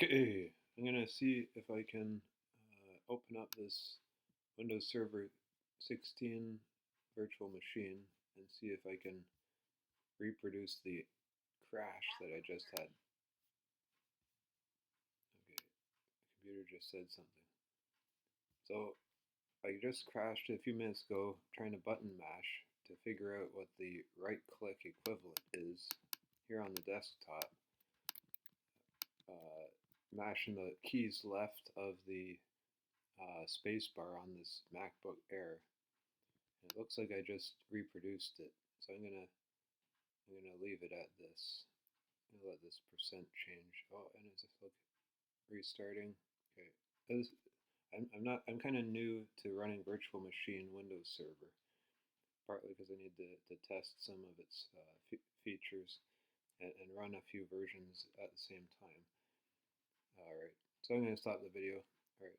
Okay, I'm gonna see if I can open up this Windows Server 16 virtual machine and see if I can reproduce the crash that I just had. Okay, the computer just said something. So I just crashed a few minutes ago trying to button mash to figure out what the right click equivalent is here on the desktop. Mashing the keys left of the spacebar on this MacBook Air. And it looks like I just reproduced it, so I'm gonna leave it at this. I'm gonna let this percent change. Oh, and it's just look restarting. Okay, I'm kind of new to running virtual machine Windows Server, partly because I need to test some of its features and run a few versions at the same time. All right, so I'm gonna stop the video. All right.